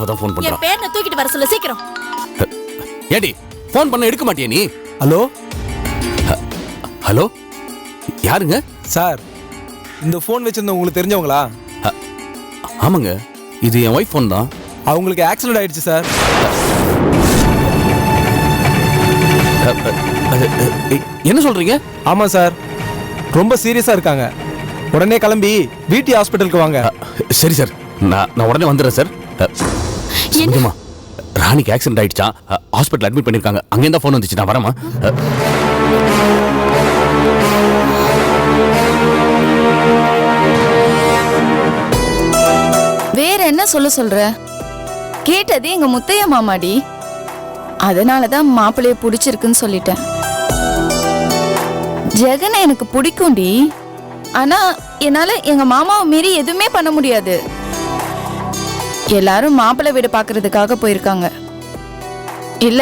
இப்பதான் ஃபோன் பண்றேன். என் பேரனை தூக்கிட்டு வர சொல்ல சீக்கிரம். ஏடி ஃபோன் பண்ண எடுக்க மாட்டியா நீ? ஹலோ ஹலோ, யாருங்க? சார், இந்த ஃபோன் வச்சிருந்த உங்களுக்கு தெரிஞ்சவங்களா? ஆமாங்க, இது என் ஒய்ஃப் ஃபோன் தான். அவங்களுக்கு ஆக்சிடென்ட் ஆயிடுச்சு சார். என்ன சொல்றீங்க? ஆமா சார், ரொம்ப சீரியஸா இருக்காங்க. உடனே கிளம்பி பிடி ஹாஸ்பிட்டலுக்கு வாங்க. சரி சார், நான் உடனே வந்துடுறேன் சார். கொஞ்சமா ராணிக்கு ஆக்சிடென்ட் ஆயிடுச்சா, ஹாஸ்பிட்டல் அட்மிட் பண்ணிருக்காங்க. அங்கேருந்து ஃபோன் வந்துச்சு, நான் வரமா? வேற என்ன சொல்ற? கேட்டது எங்க முத்தையா மாமாடி. அதனாலதான் மாப்பிள்ளைய பிடிச்சிருக்குன்னு சொல்லிட்டேன். ஜெகனை எனக்கு பிடிக்கும்டி. ஆனா என்னால எங்க மாமாவை மீறி எதுவுமே பண்ண முடியாது. எல்லாரும் மாப்பிள்ளை வீடு பாக்குறதுக்காக போயிருக்காங்க. இல்ல,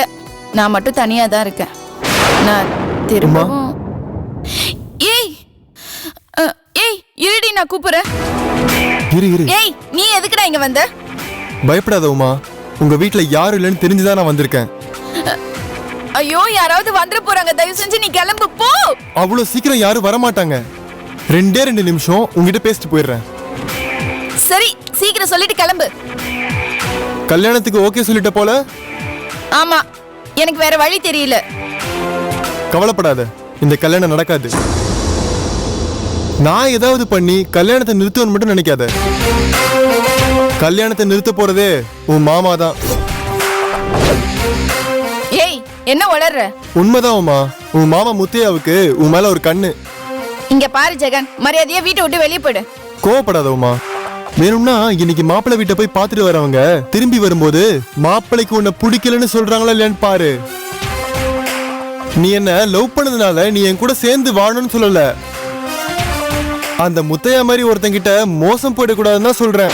நான் மட்டும் தனியா தான் இருக்கேன். நான் திரும்பவும் ஏய் ஏய் இருடி, நான் கூப்பிடுறேன். ஏய், நீ எதுக்குடா இங்க வந்த? பயப்படாத உமா, உங்க வீட்ல யாரும் இல்லைன்னு தெரிஞ்சுதான் நான் வந்திருக்கேன். ஐயோ, யாராவது வந்துட போறாங்க. தயவு செஞ்சு நீ கிளம்பு போ. அவ்வளவு சீக்கிரம் யாரும் வரமாட்டாங்க. 2 நிமிஷம் உங்ககிட்ட பேசிட்டு போயிடுறேன். சரி, சீக்கிரம் சொல்லிட்டு கிளம்பு. கல்யாணத்துக்கு ஓகே சொல்லிட்ட போல. ஆமா, எனக்கு வேற வழி தெரியல. கவலைப்படாத, இந்த கல்யாணம் நடக்காது. நான் ஏதாவது பண்ணி கல்யாணத்தை நிறுத்துவேன்னு மட்டும் நினைக்காத. கல்யாணத்தை நிறுத்த போறதே உன் மாமா தான். ஏய், என்ன உளர்ற? உண்மைதான் உமா, உன் மாமா முத்தையாவுக்கு உன் மேல ஒரு கண்ணு. இங்க பாரு ஜெகன், மரியாதையா வீட்டை விட்டு வெளியே போயிடு. கோவப்படாத உமா. வேணும்னா இன்னைக்கு மாப்பிள்ளை வீட்டை போய் பார்த்துட்டு வரவங்க திரும்பி வரும்போது மாப்பிள்ளைக்கு உன்னை பிடிக்கலன்னு சொல்றாங்களா இல்லையான்னு பாரு. நீ என்ன லவ் பண்ணதுனால நீ என் கூட சேர்ந்து வாழணும்னு சொல்லல. அந்த முத்தையா மாதிரி ஒருத்தங்கிட்ட மோசம் போயிடக்கூடாதுன்னு தான் சொல்றேன்.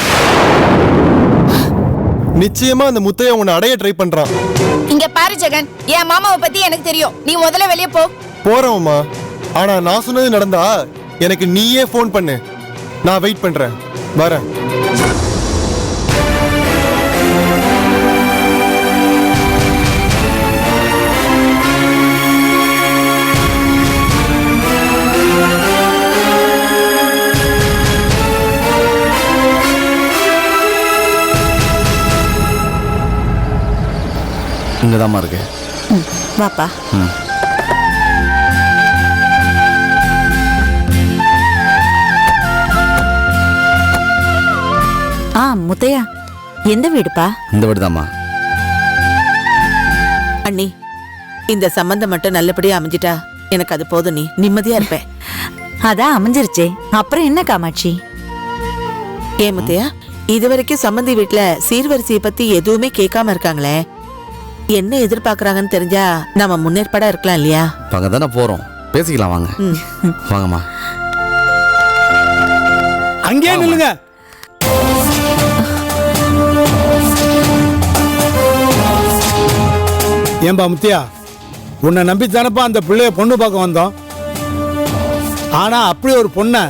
நிச்சயமா அந்த முத்தையா உன்னை அடைய ட்ரை பண்றான். இங்க பாரு ஜெகன், என் மாமாவை பத்தி எனக்கு தெரியும். நீ முதல்ல வெளியே போ. போறோம்மா, ஆனா நான் சொன்னது நடந்தா எனக்கு நீயே ஃபோன் பண்ணு. நான் வெயிட் பண்றேன், வரேன். இங்கதாம்மா இருக்கு. வாப்பா. முத்தையா, எந்த வீடுப்பா? இந்த வீடுதாம்மா. அண்ணி, இந்த சம்பந்தம் மட்டும் நல்லபடியா அமைஞ்சிட்டா எனக்கு அது போதும். நீ நிம்மதியா இருப்பேன். அதான் அமைஞ்சிருச்சே, அப்புறம் என்ன காமாட்சி? ஏன் முத்தையா, இதுவரைக்கும் சம்பந்தி வீட்டுல சீர்வரிசையை பத்தி எதுவுமே கேட்காம இருக்காங்களே, என்ன எதிர்பார்க்கறாங்கன்னு தெரிஞ்சா நம்ம முன்னேற்பாடா இருக்கலாம் இல்லையா? அங்கதானே போறோம், பேசிக்கலாம் வாங்க. வாங்கம்மா. அங்கேயே நில்லுங்க. ஏன்பா முத்தியா, உன்னை நம்பித்தானப்பா அந்த பிள்ளைய பொண்ணு பார்க்க வந்தோம். ஆனா அப்படி ஒரு பொண்ணை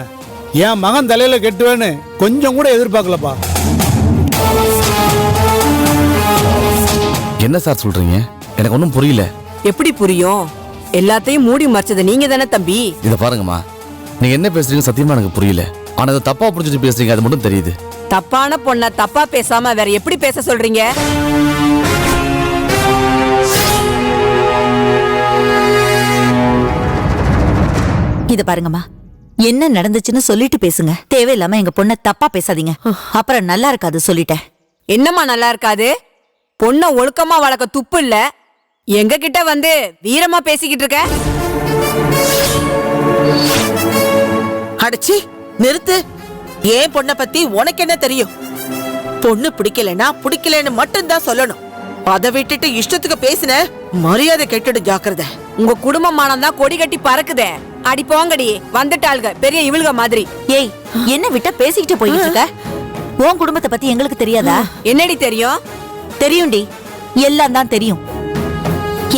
என் மகன் தலையில கெட்டுவேன்னு கொஞ்சம் கூட எதிர்பார்க்கலப்பா. என்ன சார் சொல்றீங்க? எனக்கு ஒன்றும் புரியல. எப்படி புரியும்? எல்லாத்தையும் மூடி மறைச்சது நீங்க தானே தம்பி. இத பாருங்கம்மா, நீங்க என்ன பேசுறீங்க சத்தியமா எனக்கு புரியல. ஆனா அதை தப்பா புரிஞ்சுட்டு பேசுறீங்க, அது மட்டும் தெரியுது. தப்பான பொண்ண தப்பா பேசாம வேற எப்படி பேச சொல்றீங்க? இத பாருங்கம்மா, என்ன நடந்துச்சுன்னு சொல்லிட்டு பேசுங்க. தேவையில்லாம எங்க பொண்ண தப்பா பேசாதீங்க, அப்புறம் நல்லா இருக்காது சொல்லிட்டேன். என்னம்மா நல்லா இருக்காது? பொண்ண ஒழுக்கமா வளர்க்க துப்பு இல்ல, எங்க கிட்ட வந்து வீரமா பேசிக்கிட்டு இருக்க. அடிச்சி நிறுத்து. ஏன் பொண்ணை பத்தி உனக்கு என்ன தெரியும்? பொண்ணு பிடிக்கலன்னா பிடிக்கலன்னு மட்டும்தான் சொல்லணும். அதை விட்டுட்டு இஷ்டத்துக்கு பேசின மரியாதை கெட்டுடு, ஜாக்கிரதை. உங்க குடும்பமானம் தான் கொடி கட்டி பறக்குதே. அடி போங்கடி, வந்துட்டாளுக பெரிய இவளுக மாதிரி. ஏய், என்ன விட்டா பேசிக்கிட்டு போயிட்டு இருக்க? உன் குடும்பத்தை பத்தி எங்களுக்கு தெரியாதா? என்னடி தெரியும்? தெரியும்டி, எல்லாம் தான் தெரியும்.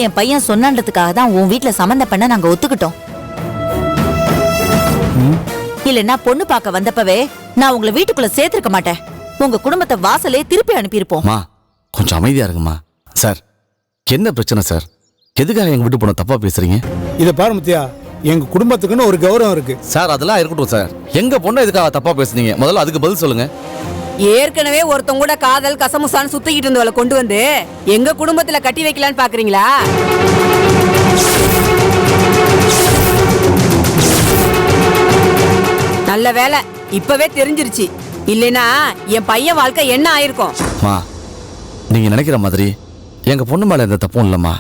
என் பையன் சொன்னதுக்காக தான் உன் வீட்டுல சம்பந்தம் பண்ண நாங்க ஒத்துக்கிட்டோம். இல்லன்னா பொண்ணு பார்க்க வந்தப்பவே நான் உங்களை வீட்டுக்குள்ள சேர்த்திருக்க மாட்டேன். உங்க குடும்பத்தை வாசலே திருப்பி அனுப்பியிருப்போம். கொஞ்சம் அமைதியா இருக்குமா சார். என்ன பிரச்சனை சார்? எதுக்காக எங்க வீட்டு பொண்ணை தப்பா பேசுறீங்க? இதை பாரு முத்தியா, எங்க குடும்பத்துக்குன்னு ஒரு கௌரவம் இருக்கு. சார் அதெல்லாம் இருக்கட்டும் சார். எங்க பொண்ணை எதுக்காக தப்பா பேசுனீங்க? முதல்ல அதுக்கு பதில் சொல்லுங்க. ஏற்கனவே ஒருத்தங்க கூட காதல் கசமுசான்னு சுத்திக்கிட்டு இருந்தவளை கொண்டு வந்து எங்க குடும்பத்துல கட்டி வைக்கலான்னு பாக்குறீங்களா? நல்ல வேலை இப்பவே தெரிஞ்சிருச்சு. இல்லைனா என் பையன் வாழ்க்கை என்ன ஆயிருக்கும்? மா, நீங்க நினைக்கிற மாதிரி எங்க பொண்ணு மேல எந்த தப்பும் இல்லம்மா.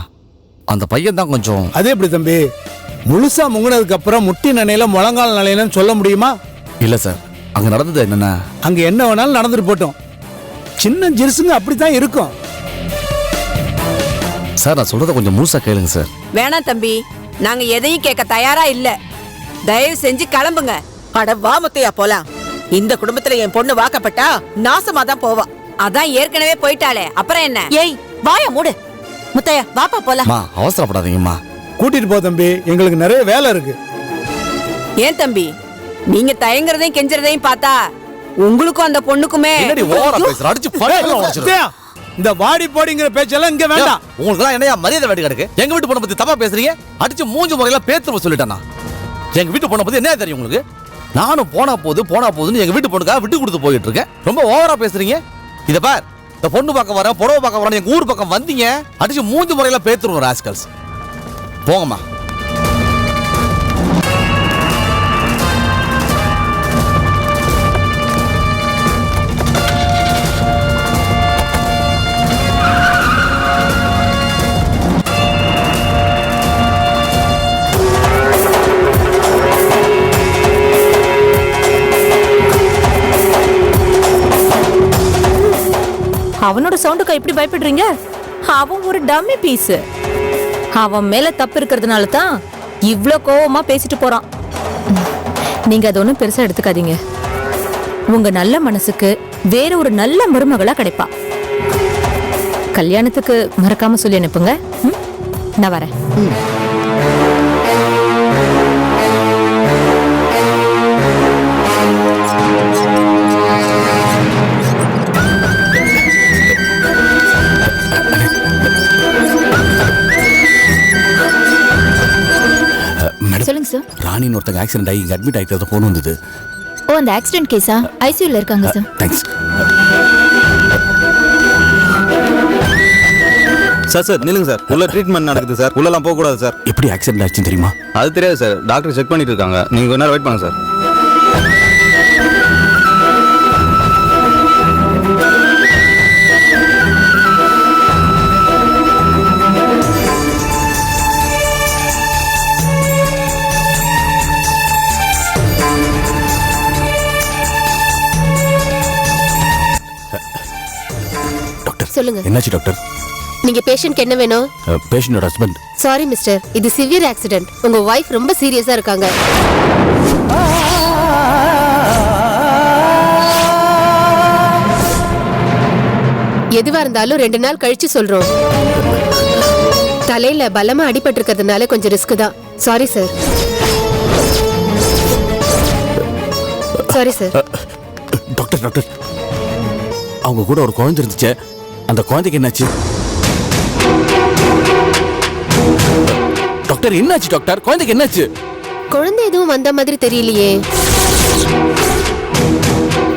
அந்த பையன் தான் கொஞ்சம். அது எப்படி தம்பி? முழுசா முங்கினதுக்கு அப்புறம் முட்டி நினையில முழங்கால் நிலையிலன்னு சொல்ல முடியுமா? இல்ல சார், அங்க நடந்தது என்னன்னா, அங்க என்ன வேணாலும் நடந்துட்டு போட்டோம். சின்ன ஜெருசுங்க அப்படித்தான் இருக்கும். சார் நான் சொல்றத கொஞ்சம் முழுசா கேளுங்க சார். வேணாம் தம்பி, நாங்க எதையும் கேட்க தயாரா இல்ல. தயவு செஞ்சு கிளம்புங்க. அட வா முத்தையா போலாம். இந்த குடும்பத்துல என் பொண்ணு வாக்கப்பட்டா நாசமா தான் போவா. அதான் ஏற்கனவே போயிட்டாளே, அப்புறம் என்ன? ஏய் வாய மூடு. முத்தையா வாப்பா போலாம். மா அவசரப்படாதீங்கம்மா. கூட்டிட்டு போ தம்பி, எங்களுக்கு நிறைய வேலை இருக்கு. ஏன் தம்பி, நீங்க தயங்குறதையும் கெஞ்சறதையும் பார்த்தா உங்களுக்கும் அந்த பொண்ணுக்குமே என்னடி ஓவரா பேசுற? அடிச்சு பல்ல உடைச்சிரு. முத்தையா, இந்த வாடி போடிங்கிற பேச்செல்லாம் இங்க வேண்டாம். உங்களுக்கு எல்லாம் என்னையா மரியாதை வேண்டி கிடக்கு? எங்க வீட்டு பொண்ணை பத்தி தப்பா பேசுறீங்க? அடிச்சு மூஞ்சி முறையில பேத்து சொல்லிட்டேனா? எங்க வீட்டு பொண்ணை பத்தி என்ன தெரியும் உங்களுக்கு? நானும் போனா போதுன்னு எங்க வீட்டு பொண்ணுக்காக விட்டு கொடுத்து போயிட்டு இருக்கேன். ரொம்ப ஓவரா பேசுறீங்க. இத பார், இந்த பொண்ணு பார்க்க வர புடவை பார்க்க வர எங்க ஊர் பக்கம் வந்தீங்க, அடிச்சு மூஞ்சி முறையில பேத்துருவோம் ராஸ்கல்ஸ். போங்கம்மா. அவனோட சவுண்டுக்கு எப்படி பயப்படுறீங்க? அவன் ஒரு டம்மி பீஸ். அவன் மேல தப்பு இருக்கிறதுனால தான் இவ்ளோ கோவமா பேசிட்டு போறான். நீங்க அது ஒண்ணும் பெருசா எடுத்துக்காதீங்க. உங்க நல்ல மனசுக்கு வேற ஒரு நல்ல மருமகளா கிடைப்பா. கல்யாணத்துக்கு மறக்காம சொல்லி அனுப்புங்க. நான் வரேன். சொல்லுங்க சார். ராணின்னு ஒருத்தங்க ஆக்சிடென்ட் ஆகி இங்க அட்மிட் ஆகிட்டு போன் வந்தது. ஓ, அந்த ஆக்சிடென்ட் கேஸா? ஐசியூல இருக்காங்க சார். Thanks sir. சார் நில்லுங்க சார். உள்ள ட்ரீட்மெண்ட் நடக்குது சார். உள்ளலாம் போக கூடாது சார். எப்படி ஆக்சிடென்ட் ஆச்சுன்னு தெரியுமா? அது தெரியாது சார். டாக்டர் செக் பண்ணிட்டு இருக்காங்க. நீங்க கொஞ்ச நேரம் வெயிட் பண்ணுங்க சார். சொல்லுங்க. என்னாச்சு டாக்டர்? நீங்க பேஷண்ட்க்கு என்ன வேணும்? பேஷண்டோட ஹஸ்பண்ட். சாரி மிஸ்டர், இது சிவியர் ஆக்சிடென்ட். உங்க வைஃப் ரொம்ப சீரியஸா இருக்காங்க. எதுவா இருந்தாலும் 2 நாள் கழிச்சு சொல்றோம். தலையில பலமா அடிபட்டு இருக்கிறதுனால கொஞ்சம் ரிஸ்க் தான். Sorry sir. Sorry sir. Doctor doctor, அவங்க கூட ஒரு குழந்தை இருந்துச்சு. அந்த குழந்தைக்கு என்னாச்சு? டாக்டர் என்னாச்சு டாக்டர்? குழந்தைக்கு என்னாச்சு? குழந்தை எதுவும் வந்த மாதிரி தெரியலையே.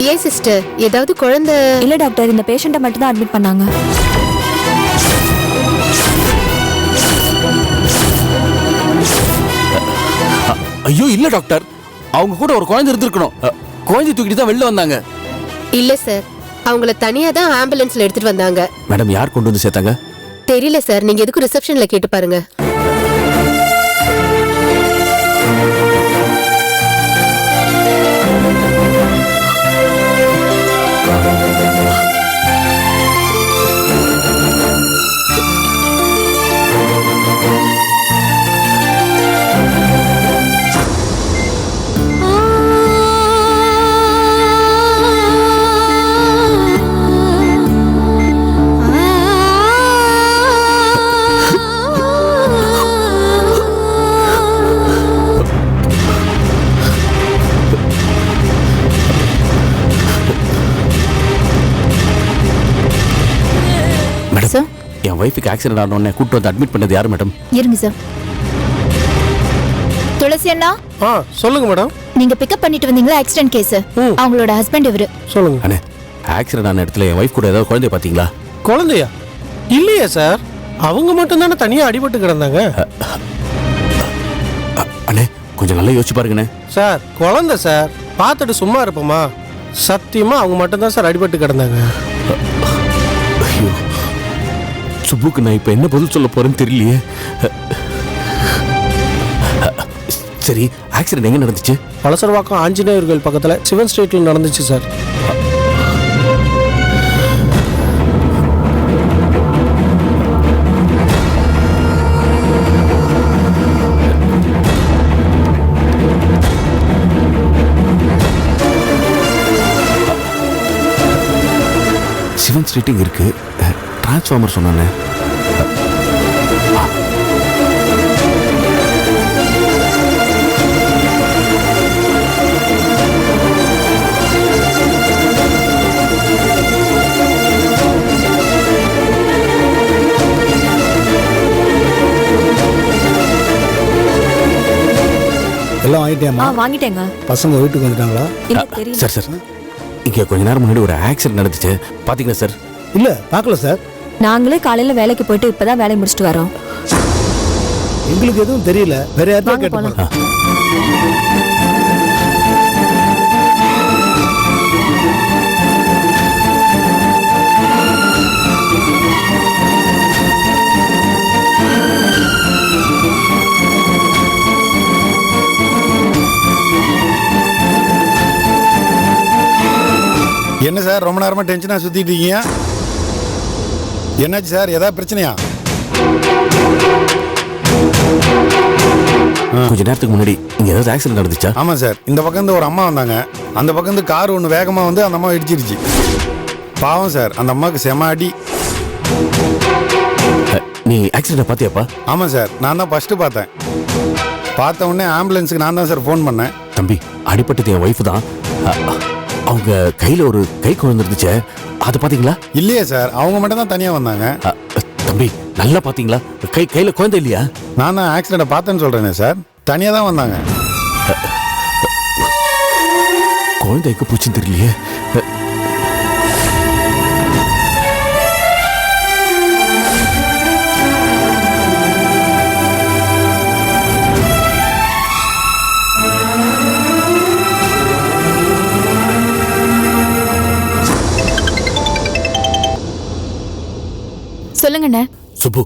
ஏன் சிஸ்டர், ஏதாவது குழந்தை? இல்ல டாக்டர், இந்த பேஷண்ட்டை மட்டும் தான் அட்மிட் பண்ணாங்க. ஐயோ இல்ல டாக்டர், அவங்க கூட ஒரு குழந்தை இருந்திருக்கணும். குழந்தை தூக்கிட்டு தான் வெளில வந்தாங்க. இல்ல சார், அவங்கள தனியா தான் ஆம்புலன்ஸ்ல எடுத்துட்டு வந்தாங்க. மேடம் யார் கொண்டு வந்து சேர்த்தாங்க? தெரியல சார். நீங்க எதுக்கு ரிசப்ஷன்ல கேட்டு பாருங்க. சார். என் ஒய்ஃபுக்கு ஆக்சிடென்ட் ஆனோடனே கூட்டு வந்து அட்மிட் பண்ணது யாரு மேடம்? இருங்க சார். துளசி அண்ணா, சொல்லுங்க மேடம். நீங்க பிக்கப் பண்ணிட்டு வந்தீங்களா ஆக்சிடென்ட் கேஸ்? அவங்களோட ஹஸ்பண்ட் இவரு. சொல்லுங்க. அண்ணே, ஆக்சிடென்ட் ஆன இடத்துல என் ஒய்ஃப் கூட ஏதாவது குழந்தைய பாத்தீங்களா? குழந்தையா? இல்லையே சார், அவங்க மட்டும் தானே தனியா அடிபட்டு கிடந்தாங்க. அண்ணே, கொஞ்சம் நல்லா யோசிச்சு பாருங்கண்ணே. சார் குழந்தை சார், பார்த்துட்டு சும்மா இருப்போமா? சத்தியமா அவங்க மட்டும் தான் சார் அடிபட்டு கிடந்தாங்க. ஐயோ, சுப்புக்கு நான் இப்ப என்ன பதில் சொல்ல போறேன்னு தெரியலையே. சரி, ஆக்சிடென்ட் எங்க நடந்துச்சு? பலசரவாக்கம் ஆஞ்சநேயர் கோயில் பக்கத்துல சிவன் ஸ்ட்ரீட்ல நடந்துச்சு சார். சிவன் ஸ்ட்ரீட்டிங் இருக்கு. டிரான்ஸ்ஃபார்மர் சொன்னானே. எல்லாம் வாங்கிட்டேம்மா. வாங்கிட்டேங்க. பசங்க வீட்டுக்கு வந்துட்டாங்களா? இல்ல தெரியல. சார் சார், இங்க கொஞ்ச நேரம் முன்னாடி ஒரு ஆக்சிடென்ட் நடந்துச்சு, பாத்தீங்களா சார்? இல்ல பார்க்கல சார். நாங்களே காலையில வேலைக்கு போயிட்டு இப்பதான் வேலையை முடிச்சிட்டு வரோம். எங்களுக்கு எதுவும் தெரியல. வேற யார்கிட்ட கேட்டு போலாம். பாருங்க. என்ன சார் ரொம்ப நேரமா டென்ஷனா சுத்திட்டு இருக்கீங்க? என்னாச்சு சார், ஏதாவது பிரச்சனையா? கொஞ்ச நேரத்துக்கு முன்னாடி இங்க ஏதாவது ஆக்சிடென்ட் நடந்துச்சா? ஆமா சார், இந்த பக்கம் இருந்து ஒரு அம்மா வந்தாங்க. அந்த பக்கம் இருந்து கார் ஒன்று வேகமா வந்து அந்த அம்மா இடிச்சிருச்சு. பாவம் சார், அந்த அம்மாவுக்கு செம அடி. நீ ஆக்சிடென்ட் பாத்தியாப்பா? ஆமா சார், நான் தான் ஃபர்ஸ்ட் பார்த்தேன். பார்த்த உடனே ஆம்புலன்ஸுக்கு நான் தான் சார் ஃபோன் பண்ணேன். தம்பி, அடிபட்டது என் ஒய்ஃப் தான். அவங்க கையில ஒரு கை குழந்தை இருந்துச்சு, அதை பாத்தீங்களா? இல்லையே சார், அவங்க மட்டும் தான் தனியா வந்தாங்க. தம்பி, நல்லா பாத்தீங்களா? கையில குழந்தை இல்லையா? நான் தான் ஆக்சிடென்ட் பார்த்தேன்னு சொல்றேனே சார், தனியா தான் வந்தாங்க. குழந்தைக்கு பூச்சின்னு தெரியலையே. சொல்லுங்கண்ணே. சுப்பு,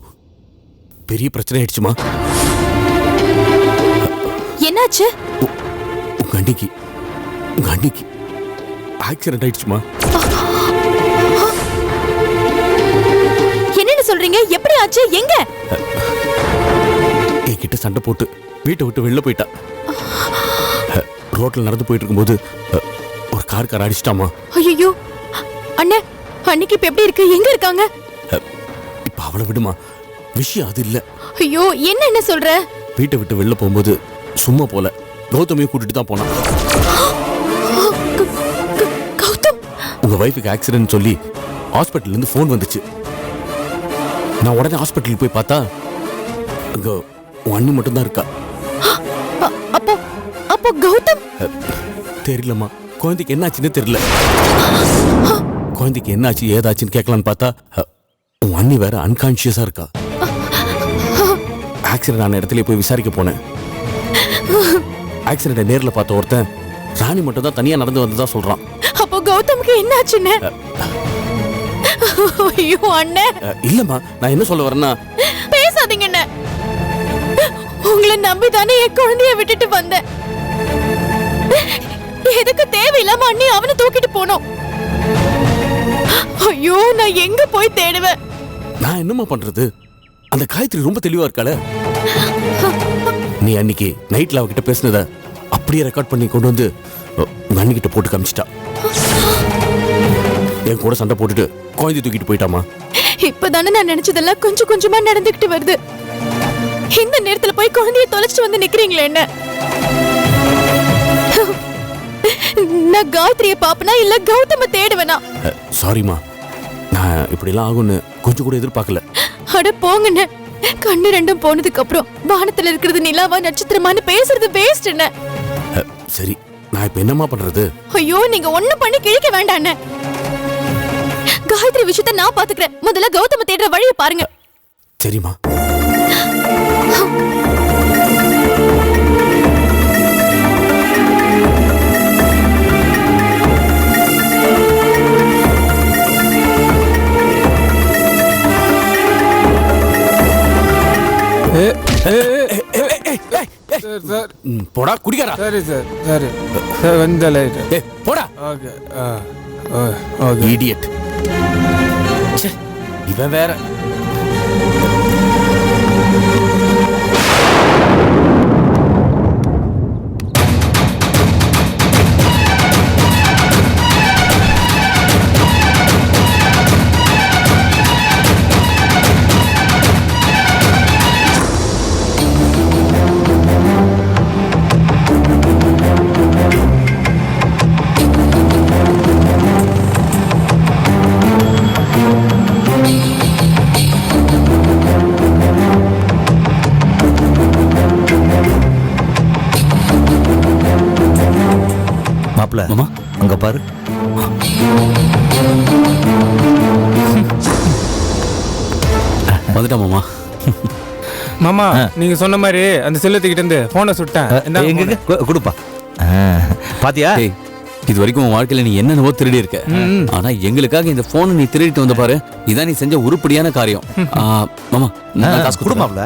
பெரிய பிரச்சனை ஆயிடுச்சுமா. என்னாச்சு? உங்க அன்னைக்கு ஆக்சிடென்ட் ஆயிடுச்சுமா. என்னன்னு சொல்றீங்க? எப்படி ஆச்சு? எங்க? என்கிட்ட சண்டை போட்டு வீட்டை விட்டு வெளில போயிட்டா. ரோட்ல நடந்து போயிட்டு இருக்கும்போது ஒரு கார் அடிச்சிட்டாமா. ஐயோ அண்ணே, அன்னைக்கு இப்ப எப்படி இருக்கு? எங்க இருக்காங்க? இப்ப அவளை விடுமா, விஷயம் அது இல்ல. ஐயோ, என்ன சொல்ற? வீட்டை விட்டு வெளில போகும்போது சும்மா போல, கௌதமையும் கூட்டிட்டு தான் போனான். கௌதம், உங்க வைஃபுக்கு ஆக்சிடென்ட் சொல்லி ஹாஸ்பிட்டல்ல இருந்து ஃபோன் வந்துச்சு. நான் உடனே ஹாஸ்பிட்டலுக்கு போய் பார்த்தா அங்க உன் அண்ணி மட்டும் தான் இருக்கா. அப்போ கௌதம் தெரியலம்மா, குழந்தைக்கு என்னாச்சுன்னு தெரியல. குழந்தைக்கு என்னாச்சு ஏதாச்சுன்னு கேட்கலான்னு பார்த்தா உன் அண்ணி வேற அன்கான்சியஸா இருக்கா. ஆக்சிடென்ட் ஆன இடத்துல போய் விசாரிக்க போனேன். ஆக்சிடென்ட் நேர்ல பார்த்த ஒருத்தன் ராணி மட்டும் தான் தனியா நடந்து வந்ததா சொல்றான். அப்போ கௌதம்க்கு என்னாச்சுன்னு? ஐயோ அண்ணே. இல்லம்மா, நான் என்ன சொல்ல வரேன்னா, பேசாதீங்க அண்ணே. உங்களை நம்பி தானே என் குழந்தைய விட்டுட்டு வந்தேன். எதுக்கு தேவையில்லாம அண்ணி அவனை தூக்கிட்டு போனோம்? ஐயோ, நான் எங்க போய் தேடுவேன்? நான் என்னம்மா பண்றது? அந்த காயத்ரி ரொம்ப தெளிவா இருக்காள. நீ அன்னைக்கு நைட்ல அவகிட்ட பேசினத அப்படியே ரெக்கார்ட் பண்ணி கொண்டு வந்து உங்க அண்ணிக்கிட்ட போட்டு காமிச்சிட்டா. என் கூட சண்டை போட்டுட்டு குழந்தை தூக்கிட்டு போயிட்டாமா. இப்பதானே நான் நினைச்சதெல்லாம் கொஞ்சம் கொஞ்சமா நடந்துகிட்டு வருது. இந்த நேரத்துல போய் குழந்தைய தொலைச்சிட்டு வந்து நிக்கிறீங்களே என்ன? நான் காயத்ரிய பாப்பனா இல்ல கௌதம தேடுவேனா? சாரிமா, நான் இப்படிலாம் ஆகும்னு கொஞ்சம் கூட எதிர்பார்க்கல. அட போங்கண்ணே, கண்ணு ரெண்டும் போனதுக்கு அப்புறம் வானத்துல இருக்கிறது நிலாவா நட்சத்திரமானு பேசுறது வேஸ்ட் என்ன. சரி, நான் இப்ப என்னம்மா பண்றது? ஐயோ, நீங்க ஒண்ணும் பண்ணி கிழிக்க வேண்டாம் அண்ணே. காயத்ரி விஷயத்தை நான் பாத்துக்கிறேன். முதல்ல கௌதம தேடுற வழியை பாருங்க. சரிம்மா. போடா குடிக்காரா. சரி சார், சரி சார், கொஞ்சம் லைட். போடா. Okay, okay. இடியட். இவன் வேற. மாப்ள, அங்க பாரு. வந்துட்டா மாமா. மாமா, நீங்க சொன்ன மாதிரி அந்த செல்லத்துக்கிட்ட இருந்து போனை சுட்டேன். கொடுப்பா. பாத்தியா, இது வரைக்கும் உன் வாழ்க்கையில நீ என்னென்னவோ திருடி இருக்க. ஆனா எங்களுக்காக இந்த போனை நீ திருடிட்டு வந்த பாரு, இதான் நீ செஞ்ச உருப்படியான காரியம். மாமா, காசு கொடுமாப்ல.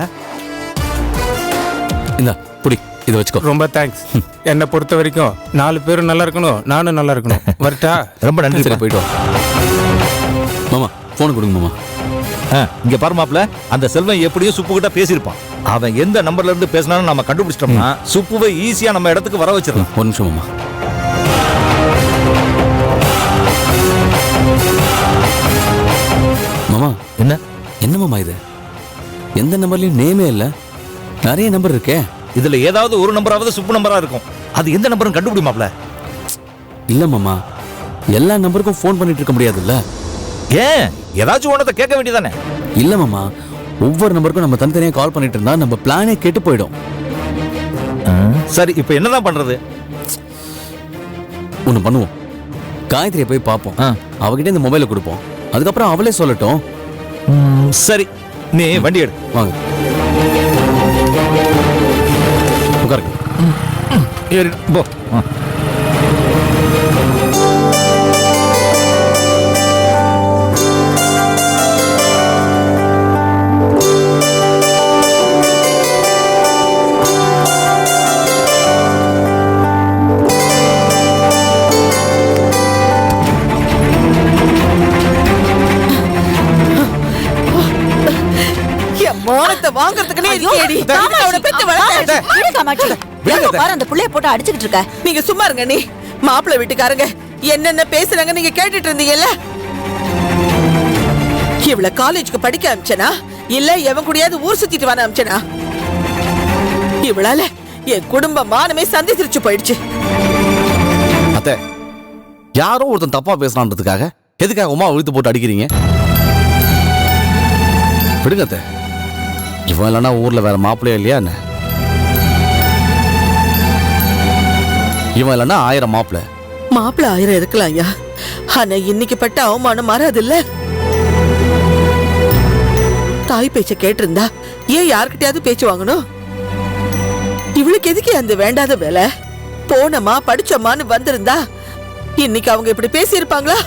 இந்த புடி, இதை வச்சுக்கோ. ரொம்ப தேங்க்ஸ். என்னை பொறுத்த வரைக்கும் 4 பேரும் நல்லா இருக்கணும், நானும் நல்லா இருக்கணும். வரட்டா? ரொம்ப நன்றி. போயிட்டு வா மாமா. போன் கொடுங்க மாமா. இங்க பாரு மாப்ள, அந்த செல்வன் எப்படியும் சுப்பு கிட்ட பேசியிருப்பான். அவன் எந்த நம்பர்ல இருந்து பேசினாலும் நம்ம கண்டுபிடிச்சிட்டோம்னா சுப்புவை ஈஸியா நம்ம இடத்துக்கு வர வச்சிடலாம். ஒரு நிமிஷம் மாமா. மாமா, என்ன மாமா இது? எந்த நம்பர்லயும் நேமே இல்ல, நிறைய நம்பர் இருக்கே. இதுல ஏதாவது ஒரு நம்பராவது சுப்பு நம்பரா இருக்கும். அது எந்த நம்பரும் கண்டுபிடிமாப்ல. இல்ல மாமா, எல்லா நம்பருக்கும் போன் பண்ணிட்டு இருக்க முடியாதுல்ல. ஏன், ஏதாச்சும் ஒன்னதை கேட்க வேண்டியதானே? இல்ல மாமா, ஒவ்வொரு நம்பருக்கும் நம்ம தனித்தனியா கால் பண்ணிட்டு இருந்தா நம்ம பிளானே கெட்டு போயிடும். சரி, இப்ப என்னதான் பண்றது? ஒண்ணு பண்ணுவோம். காயத்ரியை போய் பார்ப்போம். அவகிட்ட இந்த மொபைலை கொடுப்போம். அதுக்கப்புறம் அவளே சொல்லட்டும். சரி, நீ வண்டி எடு. வாங்க, உட்காருங்க. போ. மானத்தை வாங்குறதுக்குனே இருக்கேடி. அவனை பெத்து வளர்த்த. அந்த புள்ளைய போட்டு அடிச்சுக்கிட்டு இருக்க. நீங்க சும்மா இருங்க. நீ மாப்பிள்ளை வீட்டுக்காரங்க என்னென்ன பேசுறாங்க நீங்க கேட்டுட்டு இருந்தீங்கல்ல. இவள காலேஜுக்கு படிக்க அனுப்பிச்சனா இல்ல எவன் கூடயாவது ஊர் சுத்திட்டு வர அனுப்பிச்சனா? இவளால என் குடும்ப மானமே சந்திச்சிருச்சு போயிடுச்சு. அத்தை, யாரோ ஒருத்தன் தப்பா பேசலான்றதுக்காக எதுக்காக உமா இழுத்து போட்டு அடிக்கிறீங்க? விடுங்க அத்தை. இவன் இல்லைன்னா ஊர்ல வேற மாப்பிள்ளையா இல்லையா என்ன? இவன் இல்லைன்னா 1000 மாப்பிள்ளை. மாப்பிள்ளை 1000 இருக்கலாம் ஐயா. ஆனா இன்னைக்கு பட்ட அவமானம் மாறாது இல்ல. தாய் பேச்ச கேட்டிருந்தா ஏன் யாருக்கிட்டையாவது பேச்சு வாங்கணும்? இவளுக்கு எதுக்கு அந்த வேண்டாத வேலை? போனமா படிச்சோமான்னு வந்திருந்தா இன்னைக்கு அவங்க இப்படி பேசி இருப்பாங்களா?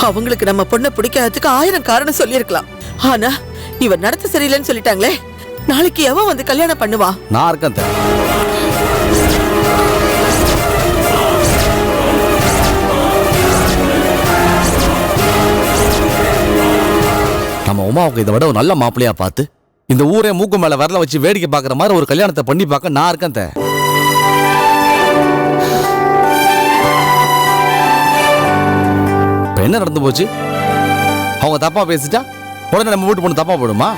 அவங்களுக்கு நம்ம பொண்ணை பிடிக்காததுக்கு 1000 காரணம் சொல்லியிருக்கலாம். ஆனா இவ நடத்த சரியில்லைன்னு சொல்லிட்டாங்களே. நாளைக்கு எவன் வந்து கல்யாணம் பண்ணுவா? நான் இருக்கேன். நம்ம உமாவுக்கு இதை விட ஒரு நல்ல மாப்பிள்ளையா பார்த்து இந்த ஊரே மூக்கு மேல வரல வச்சு வேடிக்கை பார்க்குற மாதிரி ஒரு கல்யாணத்தை பண்ணி பார்க்க நான் இருக்கேன். இப்ப என்ன நடந்து போச்சு? அவங்க தப்பா பேசிட்டா உடனே நம்ம வீட்டு பொண்ணு தப்பா போடுமா?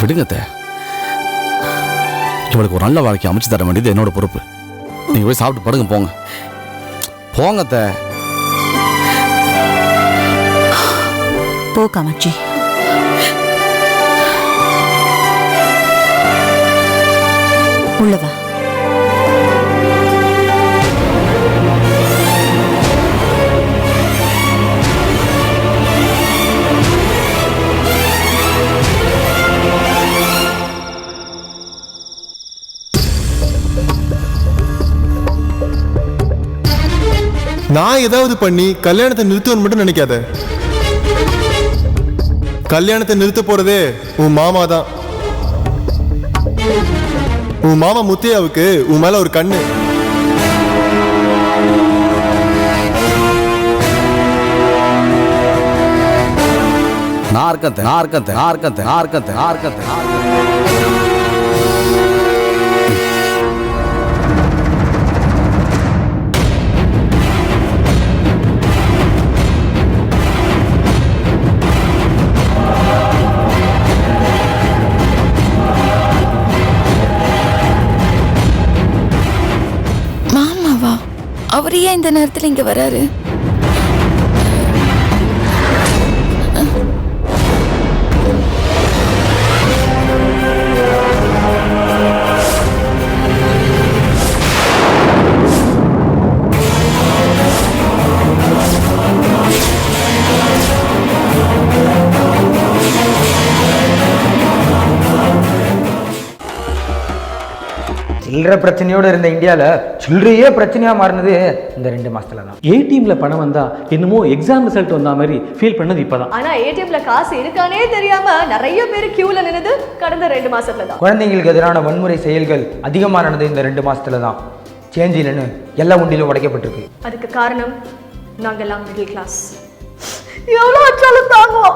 விடுங்க. இவளுக்கு ஒரு நல்ல வாழ்க்கை அமைச்சு தர வேண்டியது என்னோட பொறுப்பு. நீங்க போய் சாப்பிட்டு படுங்க போங்க போங்க அத்தை. போ காமாட்சி. உள்ளவா. நான் ஏதாவது பண்ணி கல்யாணத்தை நிறுத்துவேன்னு மட்டும் நினைக்காத. கல்யாணத்தை நிறுத்த போறதே உன் மாமா தான். உன் மாமா முத்தையாவுக்கு உன் மேல ஒரு கண்ணு. நான் இருக்கேன். மாமாவா? அவர் ஏன் இந்த நேரத்துல இங்க வராரு? சில்லற பிரச்சனையோடு இருந்த இந்தியாவில் சில்லறையே பிரச்சனையாக மாறினது இந்த 2 மாசத்துல தான். ஏடிஎம்ல பணம் வந்தா என்னமோ எக்ஸாம் ரிசல்ட் வந்த மாதிரி ஃபீல் பண்ணது இப்பதான். ஆனா ஏடிஎம்ல காசு இருக்கானே தெரியாம நிறைய பேர் கியூல நின்னது கடந்த 2 மாசத்துல தான். குழந்தைங்களுக்கு எதிரான வன்முறை செயல்கள் அதிகமானது இந்த 2 மாசத்துல தான். சேஞ்ச் இல்லைன்னு எல்லா உண்டியிலும் உடைக்கப்பட்டிருக்கு. அதுக்கு காரணம் நாங்கெல்லாம் மிடில் கிளாஸ். எவ்வளோ வச்சாலும் தாங்குவோம்.